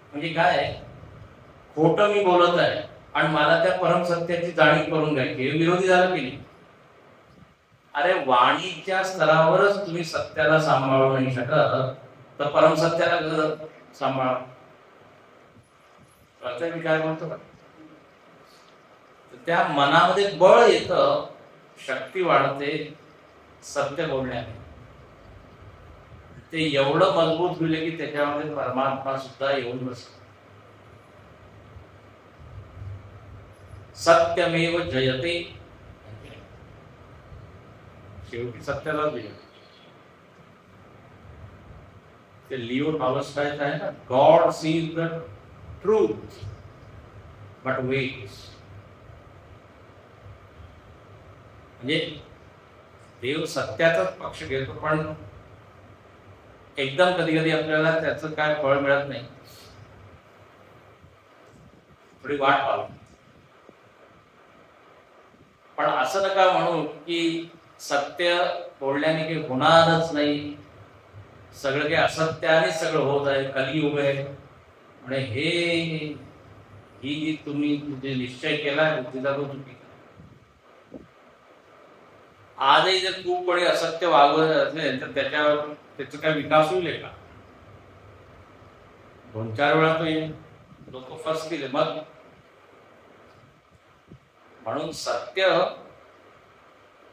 म्हणजे काय, खोटं मी बोलत आहे आणि मला त्या परमसत्याची जाणीव करून घ्यायची, हे विरोधी झालं की नाही? अरे वाणीच्या स्तरावरच तुम्ही सत्याला सांभाळू नाही शकत तर परमसत्याला सांभाळा. मी काय म्हणतो का? त्या मनामध्ये बळ येतं, शक्ती वाढते सत्य बोलण्याने. ते एवढं मजबूत होईल की त्याच्यामध्ये परमात्मा सुद्धा येऊन बसतो. सत्यमेव जयते, शेवटी सत्यालाच विजय. ते लिओ टॉल्स्टॉय आहे ना, God sees the truth but weights. म्हणजे देव सत्याचाच पक्ष घेतो, पण एकदम कधी कधी आपल्याला त्याचं काय फळ मिळत नाही. थोडी वाट पाहू. पण असं नका म्हणू की सत्य बोलण्याने काही होणारच नाही, सगळं काही असत्याने सगळं होत आहे, कलियुग आहे. म्हणजे ही जी तुम्ही जे निश्चय केलाय बुद्धीचा तो चुकीचा. आजही जर तू कोणी असत्य वागवत असेल तर त्याचा काय विकास होईल का? 2-4 वेळा तो येईल, लोक फसतील. मग म्हणून सत्य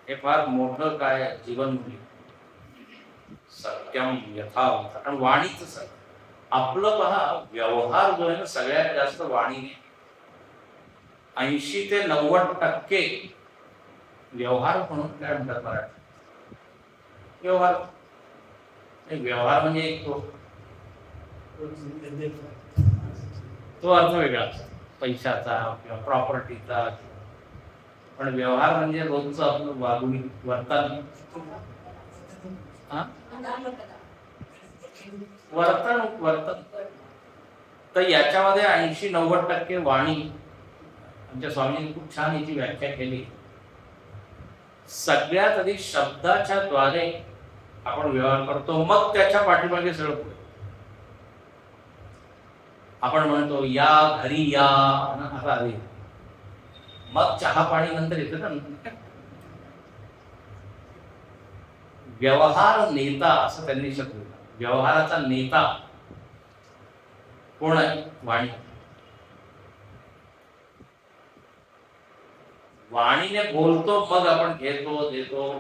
हे फार मोठं काय जीवनमूल्य. सत्यम यथावत. कारण वाणीच सत्य. आपलं पहा, व्यवहार जो आहे ना सगळ्यात जास्त वाणीने. 80 ते 90% व्यवहार म्हणून काय म्हणतात मराठी? व्यवहार. व्यवहार म्हणजे एक तो अर्थ वेगळा, पैशाचा किंवा प्रॉपर्टीचा. पण व्यवहार म्हणजे रोजचं आपलं वागणूक, वर्तन. वर्तन. तर याच्यामध्ये 80-90% वाणी. आमच्या स्वामींनी खूप छान याची व्याख्या केली. सगळ्यात आधी शब्दाच्या द्वारे आपण व्यवहार करतो, मग त्याच्या पाठीमागे सगळं पुढे. आपण म्हणतो या घरी या, आता आधी मग चहा पाणी नंतर येतं ना. व्यवहार नेता असं त्यांनी शब्द दिला. व्यवहाराचा नेता कोण आहे? वाणी. वाणीने बोलतो, मग आपण घेतो देतो.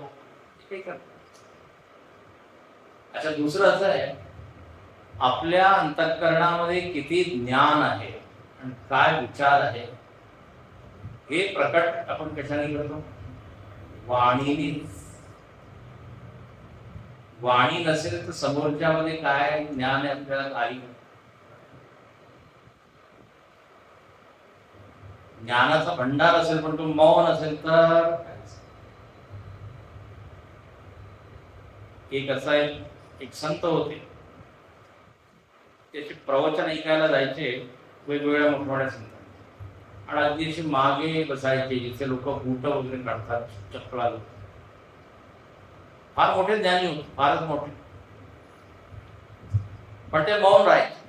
अच्छा, दुसरं असं आहे, आपल्या अंतःकरणामध्ये किती ज्ञान आहे आणि काय विचार आहे हे प्रकट आपण कशाने करतो? वाणीने. वाणी नसेल तर समोरच्या मध्ये काय ज्ञान आहे आपल्याला? काही. ज्ञानाचा भंडार असेल पण तो मौन असेल तर. एक असा एक संत होते, त्याचे प्रवचन ऐकायला जायचे वेगवेगळ्या मोठमोठ्या संत, आणि अगदी अशी मागे बसायचे जिथे लोक बूट वगैरे काढतात, चक्रा लोक. फार मोठे ज्ञानी होते, फारच मोठे. पण ते मौन राहायचे.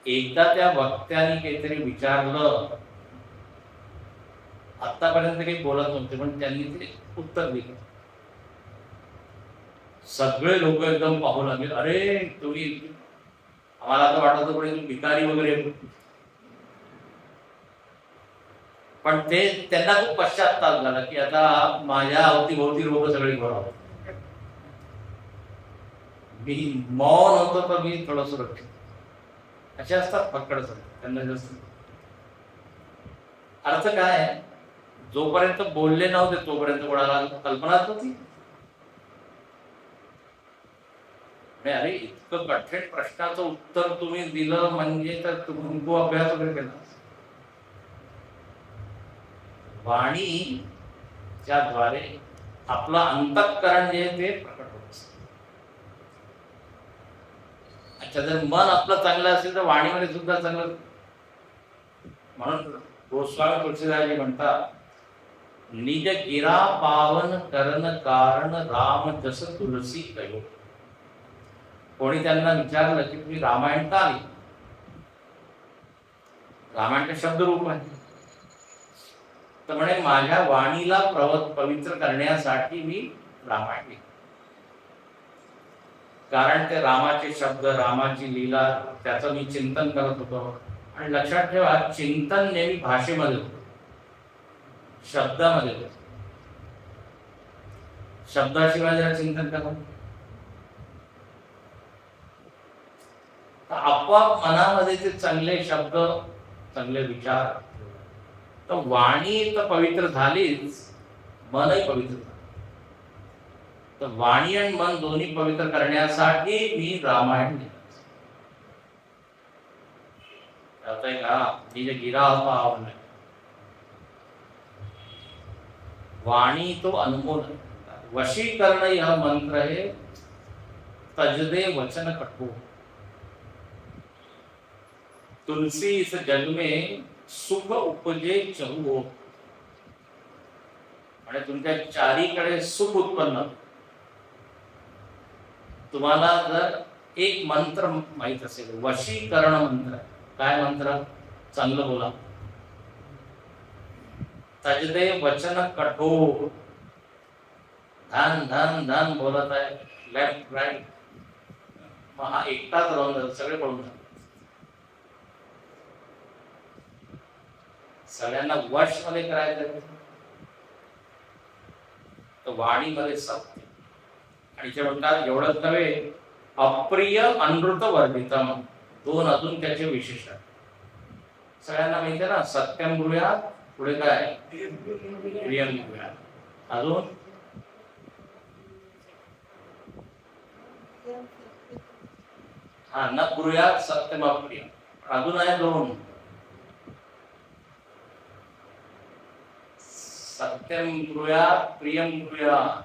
एकदा त्या वक्त्याने काहीतरी विचारलं, आतापर्यंत काही बोलत नव्हते पण त्यांनी ते उत्तर दिलं. सगळे लोक एकदम पाहू लागले, अरे तुम्ही, आम्हाला आता वाटत होतं कोणी भिकारी वगैरे. पण ते त्यांना खूप पश्चात्ताप झाला की आता माझ्या अवतीभोवती लोक सगळे बरोबर. मी मौन होतो तर मी थोडं सुरक्षित. असे असतात पकड सर, त्यांना जास्त. अर्थ काय आहे? जोपर्यंत बोलले नव्हते तोपर्यंत कोणाला कल्पनाच नव्हती. अरे इतकं कठीण प्रश्नाचं उत्तर तुम्ही दिलं म्हणजे तर तुम्ही अभ्यास वगैरे केला. वाणीच्या द्वारे आपलं अंतःकरण जे ते प्रकट होत असतं. अच्छा, जर मन आपलं चांगलं असेल तर वाणीमध्ये सुद्धा चांगलं. म्हणून गोस्वामी तुलसीदास म्हणतात, निज गिरा पावन करण कारण राम जस तुलसी कयो. कोणी त्यांना विचारलं की तुम्ही रामायण का लिहिलं? रामायण शब्दरूप आहे. तर म्हणे माझ्या वाणीला पवित्र करण्यासाठी मी रामायण लिहिलं. कारण ते रामाचे शब्द, रामाची लीला, त्याचं मी चिंतन करत होतो. आणि लक्षात ठेवा, चिंतन नेहमी भाषेमध्ये होतं, शब्दामध्ये होतं. शब्दाशिवाय जरा चिंतन करा तर आपोआप मनामध्ये ते चांगले शब्द, चांगले विचार. तर वाणी तर पवित्र झालीच, मनही पवित्र झालं. तर वाणी आणि मन दोन्ही पवित्र करण्यासाठी मी रामायण लिहिलं. निज गिरा पावन. वाणी तो अनमोल. वशीकरण यह मंत्र है, तजदे वचन कठोर. तुलसी इस जग में सुख उपजे चहु हो, आणि तुमच्या चारीकडे सुख उत्पन्न. तुम्हाला जर एक मंत्र माहित असेल, वशीकरण मंत्र. काय मंत्र? चांगलं बोला. तजदे वचन कठोर. धन धन धन बोलत आहे, लेफ्ट राईट, मग हा एकटाच राहून जातो, सगळे पळून जातात. सगळ्यांना वश मध्ये करायचं तर वाणीमध्ये सत्य. आणि जे म्हणतात एवढंच नव्हे, अप्रिय अनृत वर्धितम, दोन अजून त्याचे विशेषण. सगळ्यांना माहिती आहे ना, सत्यम ब्रूयात, पुढे काय प्रियम ब्रूयात, अजून हा न ब्रूयात सत्यम अप्रिय, अजून आहे दोन, सत्यम ब्रूयात प्रियम ब्रूयात.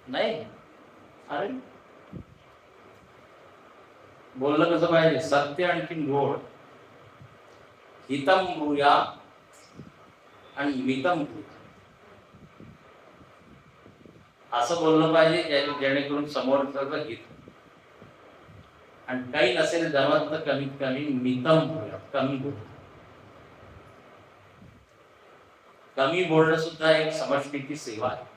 नाही, अरे बोललं कसं पाहिजे? सत्य आणखी गोड. हितम ब्रूयात आणि मितम ब्रूयात, असं बोललं पाहिजे जेणेकरून समोरचं हित. आणि काही नसेल जमत तर कमीत कमी मितम ब्रूयात, कमी बोल. कमी बोलणं सुद्धा एक समष्टीची सेवा आहे.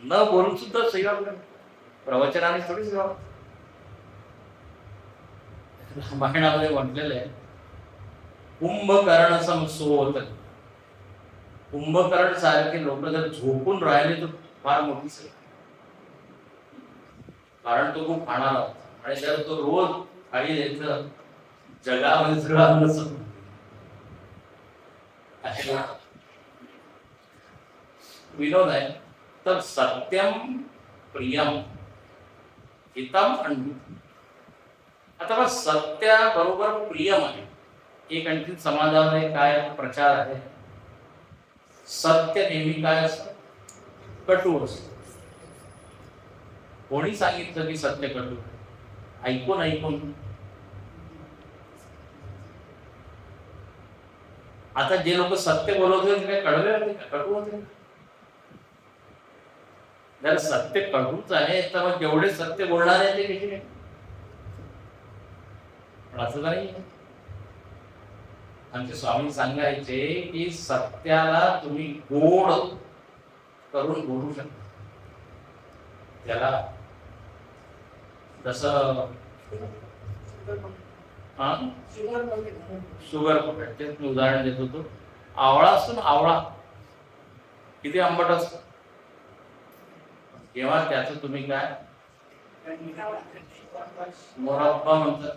न बोलून सुद्धा सेवा, प्रवचनाने थोडी सेवा. रामायणामध्ये म्हटलेलं आहे, कुंभकर्ण समसोत. कुंभकर्ण सारखे लोक जर झोपून राहिले तर फार मोठी सेवा. कारण तो खूप खाणार होता, आणि जर तो रोज खाली द्यायचं, जगामध्ये सगळं विनोद आहे. तर सत्यम प्रियम हितम आणि आता मग सत्याबरोबर प्रियम आहे. एक आणखी समाजामध्ये काय प्रचार आहे, सत्य नेहमी काय असतं? कटू असतं. कोणी सांगितलं की सत्य कटू? ऐकून ऐकून. आता जे लोक सत्य बोलत होते ते काय कळले होते का? कटू होते? जर सत्य कटूच आहे तर मग जेवढे सत्य बोलणार आहे ते कसे? असं नाही. आमचे स्वामी सांगायचे की सत्याला तुम्ही गोड करून बोलू शकता. त्याला जसं शुगर तेच मी उदाहरण देत होतो. आवळा असतो ना, आवळा किती आंबट असतो. तेव्हा त्याचं तुम्ही काय मोरब्बा म्हणतात,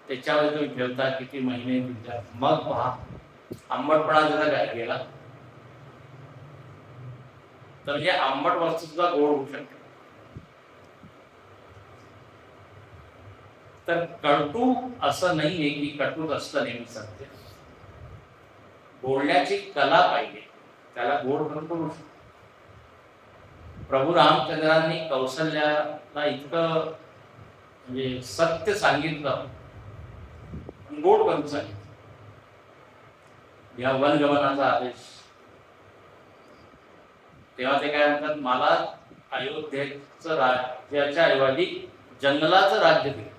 त्याच्यावर तुम्ही ठेवता किती महिने तुमच्या, मग पहा आंबटपणा जरा काय गेला तर म्हणजे आंबट वस्तू सुद्धा गोड होऊ शकते. तर कटू असं नाहीये की कटूच असतं नेहमी सत्य. बोलण्याची कला पाहिजे, त्याला गोड करून बोलू शकतो. प्रभू रामचंद्रांनी कौशल्याला इतकं म्हणजे सत्य सांगितलं, गोड करून सांगितलं. या वनगमनाचा आदेश, तेव्हा ते काय म्हणतात, मला अयोध्येचं राज्याच्या ऐवजी जंगलाचं राज्य दिलं,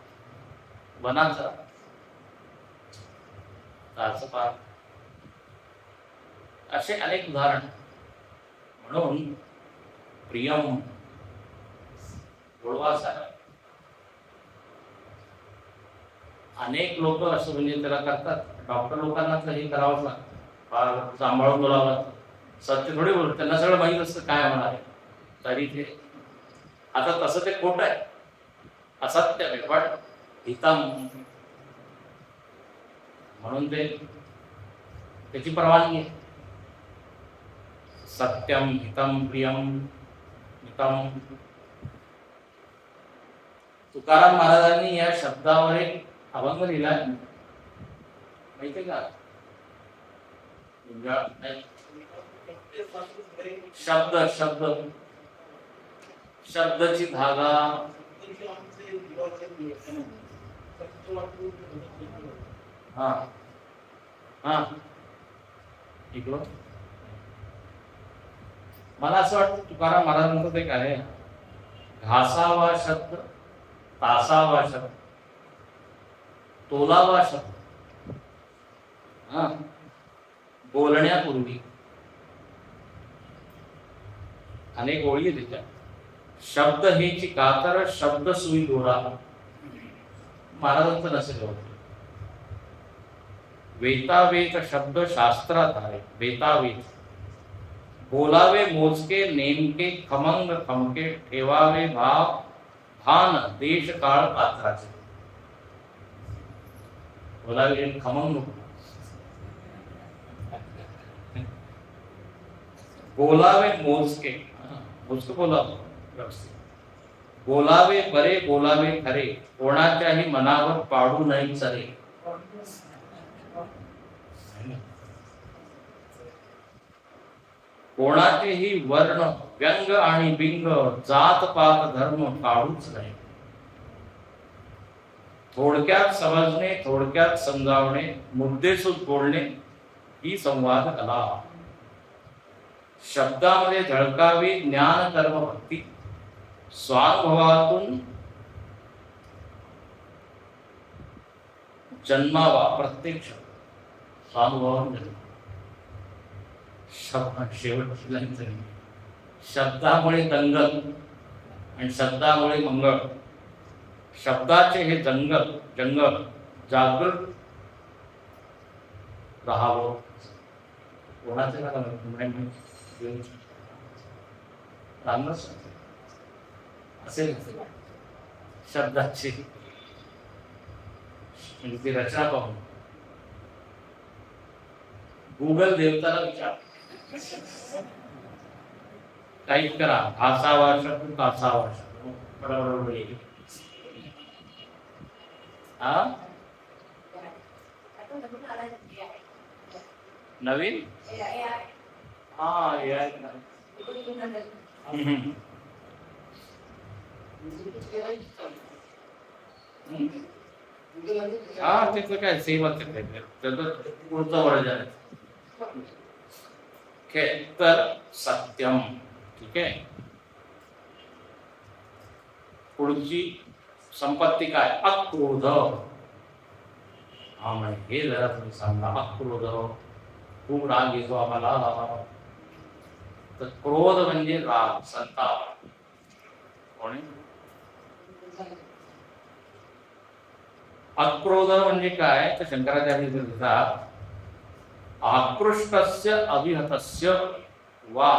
वनाचं. असं पार असे अनेक उदाहरण. म्हणून प्रियम गोडवास आहे. अनेक लोक असं म्हणजे त्याला करतात. डॉक्टर लोकांना तर हे करावंच लागतं, फार सांभाळून बोलावं लागतं. सत्य थोडी बोलत, त्यांना सगळं माहीत असतं काय होणार आहे, तरी ते आता तसं ते खोट आहे, असत्य आहे. पण हितम म्हणून ते त्याची परवानगी आहे. सत्यम हितम प्रियम हितम. तुकाराम महाराजांनी या शब्दावर एक अभंग लिहिला, माहितीये का? नाही. शब्द शब्द शब्दाची धागा. हा हा इकडं मला असं वाटतं तुकाराम महाराजांचं ते काय घासावा शब्द, तासावा शब्द, तोलावा शब्द. हा बोलण्यापूर्वी अनेक ओळी त्याच्या. शब्द हेची कातर शब्द सुई दोरा. महाराजांचं नसेल होत. वेतावेत शब्द शास्त्रात आहे. वेतावेत बोलावे मोजके नेमके खमंग खमके ठेवावे भाव भान देश काळ पात्राचे. बोलावे खमंग बोलावे मोजके मोजके बोलावं व्यवस्थित. बोलावे बरे बोलावे खरे कोणाच्याही मनावर पाडू नाही चरे. कोणाचेही वर्ण व्यंग आणि बिंग जात पात धर्म काढूच नाही. थोडक्यात समजणे थोडक्यात समजावणे मुद्देसूद बोलणे ही संवाद कला. शब्दामध्ये झळकावी ज्ञान कर्म भक्ती. स्वानुभवातून जन्मावा प्रत्येक शब्द स्वानुभवातून जन्म. शेवट शब्दामुळे दंगल आणि शब्दामुळे मंगळ. शब्दाचे हे जंगल जंगल जागृत राहावं. कोणाचे रामच असेल शब्दाची म्हणजे ती रचना पाहून. गुगल देवताला विचार टाईप करा घासावा शब्द तासावा शब्द बरोबर येईल. हा नवीन हा या हा त्याचं काय सेवाच त्याचं पुढचं वर्जन आहे. तर सत्यम ठीक आहे. पुढची संपत्ती काय अक्रोध. हा म्हणजे हे जरा तुम्ही सांगा अक्रोध. खूप राग येतो आम्हाला. तर क्रोध म्हणजे राग संताप. कोणी अक्रोध म्हणजे काय तर शंकराचार्य लिहितात आकृष्टस्य अविहतस्य वा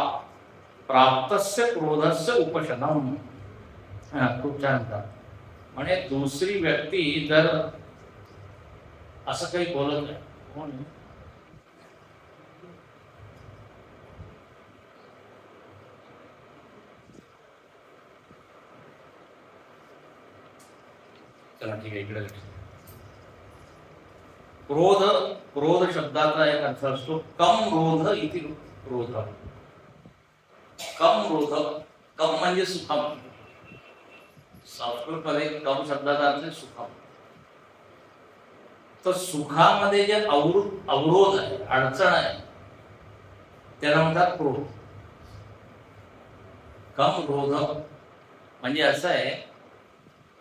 प्राप्तस्य क्रोधस्य उपशमनम. खूप छान. म्हणजे दुसरी व्यक्ती जर असं काही बोलत आहे चला ठीक आहे इकडे. क्रोध क्रोध शब्दाचा एक अर्थ असतो कम क्रोध इति क्रोध. कम क्रोध कम म्हणजे सुखम. संस्कृत मध्ये कम शब्दाचा अर्थ सुखम. तर सुखामध्ये जे अवरोध आहे अडचण आहे त्याला म्हणतात क्रोध. कम क्रोध म्हणजे असं आहे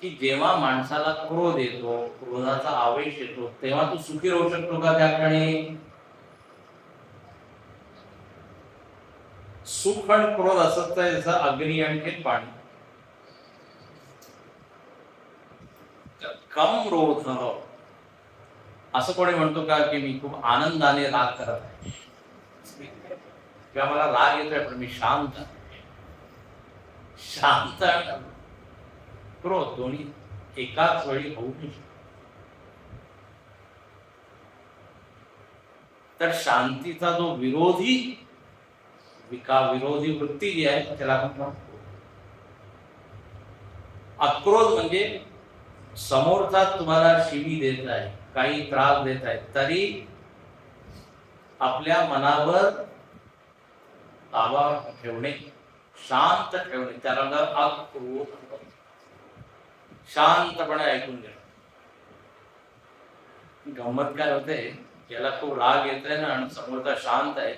की जेव्हा माणसाला क्रोध येतो क्रोधाचा आवेश येतो तेव्हा तू सुखी राहू शकतो का त्या क्षणी. सुख आणि क्रोध असत आहे जसं अग्नी आणि पाणी. कम क्रोध असं कोणी म्हणतो का की मी खूप आनंदाने राग करत आहे किंवा मला राग येतोय पण मी शांत शांत क्रोध दोन्ही एकाच वेळी होऊ नये. तर शांतीचा जो विरोधी वृत्ती जी आहे त्याला आपण अक्रोध म्हणजे समोरचा तुम्हाला शिवी देत आहे काही त्रास देत आहे तरी आपल्या मनावर ताबा ठेवणे, शांत ठेवणे, त्याला अक्रोध, शांतपणे ऐकून घेणं. गंमत काय होते, ज्याला खूप राग येतोय ना आणि समोरचा शांत आहे,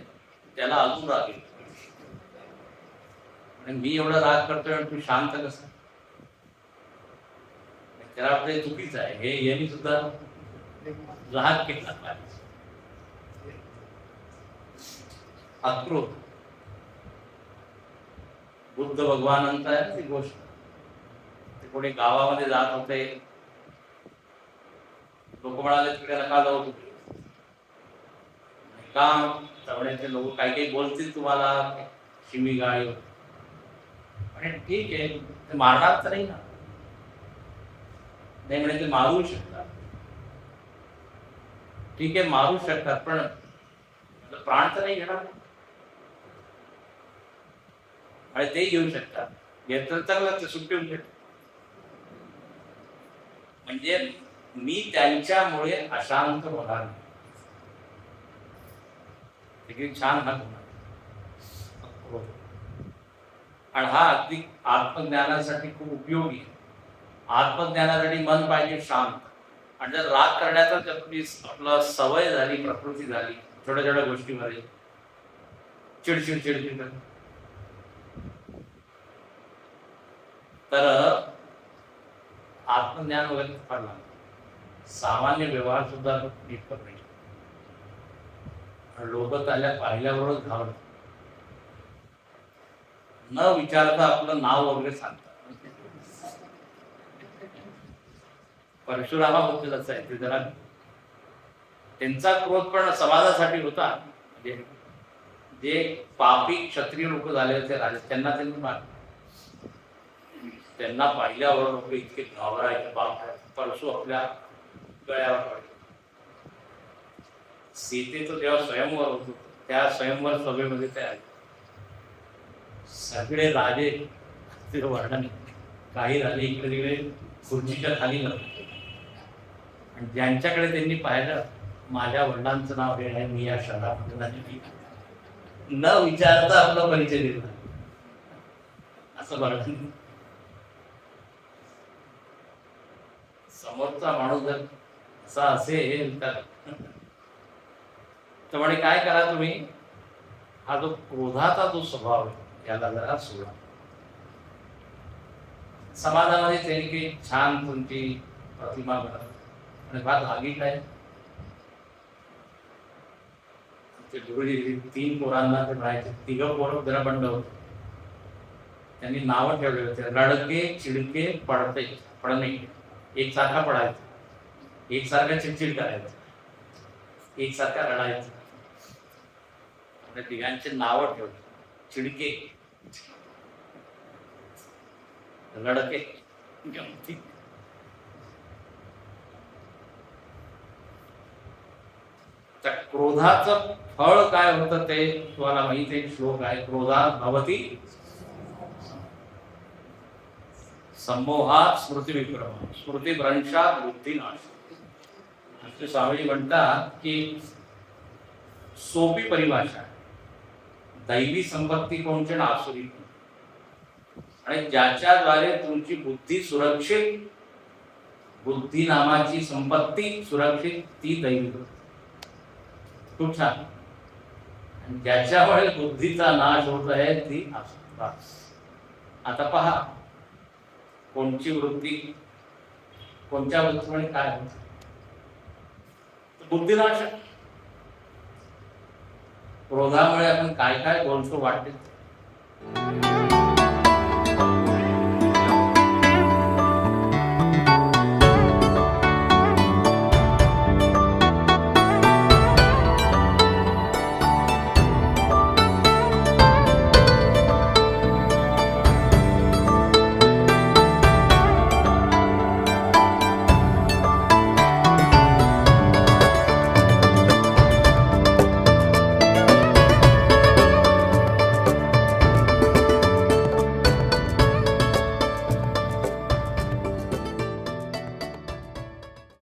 त्याला अजून राग येतो. आणि मी एवढा राग करतोय आणि तू शांत कसं, त्याला आपले चुकीचं आहे. हे यांनी सुद्धा राग केला पाहिजे. अक्रोध बुद्ध भगवानांचा आहे ती गोष्ट. ते कोणी गावामध्ये जात होते, लोक म्हणाले तिकडे नका जाऊ तुम्ही, का चवण्याचे लोक काही काही बोलतील तुम्हाला शिवीगाळी, आणि ठीक आहे, ते मारणार तर नाही ना, नाही म्हणजे ते मारू शकतात, ठीक आहे मारू शकतात, पण प्राण तर नाही घेणार. आणि ते घेऊ शकतात, घेतलं चांगलं, ते सुट्टी होऊन घेत. म्हणजे मी त्यांच्यामुळे अशांत होणार नाही. छान हा गुण, आणि हा अगदी आत्मज्ञानासाठी खूप उपयोगी आहे. आत्मज्ञानासाठी मन पाहिजे शांत. आणि जर राग करण्याचा आपला सवय झाली, प्रकृती झाली, छोट्या छोट्या गोष्टीमध्ये चिडचिड चिडचिड, तर आत्मज्ञान वगैरे फार लागतं. सामान्य व्यवहार सुद्धा नीट करणे. लोक त्याला पाहिल्यावरच घाबरतात, न विचारता आपलं नाव वगैरे सांगतात. परशुरामाबद्दलच आहे ते. जरा त्यांचा क्रोध पण समाजासाठी होता. म्हणजे जे पापी क्षत्रिय लोक झाले होते राजा, त्यांना पाहिल्यावर लोक इतके घाबरायचे, बाप परशु आपल्या गळ्यावर पडले. सीतेचं जेव्हा स्वयंवर होत, त्या स्वयंवर सभेमध्ये ते आले, सगळे राजे ते वर्णन, काही राजे इकडे तिकडे खुर्चीच्या खाली नव्हते, आणि ज्यांच्याकडे त्यांनी पाहिलं, माझ्या वडिलांचं नाव हे आहे, मी या शहरामध्ये, न विचारता आपला परिचय दिला, असं वर्णन. समोरचा माणूस जर असा असेल तर म्हणे काय करा तुम्ही, हा जो क्रोधाचा जो स्वभाव आहे याला जरा सोडा. समाजामध्ये त्यांनी काही छान तुमची प्रतिमा करा, आणि फार धार्मिक आहे. ते गुरुजी 3 पोरांना ते म्हणायचे, 3 पोरं जरा बंड होते, त्यांनी नावं ठेवले होते, रडके, चिडके, पडते, पडणे, एकसारखा पडायचा, एकसारखा चिडचिड करायचं, एकसारखा रडायचं. तिघांचे नाव ठेवले, चिडके, रडके, गमती. तर क्रोधाचं फळ काय होतं ते तुम्हाला माहित आहे. श्लोक आहे, क्रोधात भवती संमोहात स्मृतिविक्रम, स्मृतिभ्रंशात बुद्धिनाश. असे स्वामी म्हणतात की सोपी परिभाषा, दैवी संपत्ती कोणची ना आसुरी, आणि ज्याच्याद्वारे तुमची बुद्धी सुरक्षित, बुद्धी नामाची संपत्ती सुरक्षित, ती दैवी. खूप छान. आणि ज्याच्यामुळे बुद्धीचा नाश होत आहे ती आसुरी. आता पहा, कोणची वृत्ती, कोणत्या वृत्तीमुळे काय होत, बुद्धिनाश. क्रोधामुळे आपण काय काय बोलतो वाटते.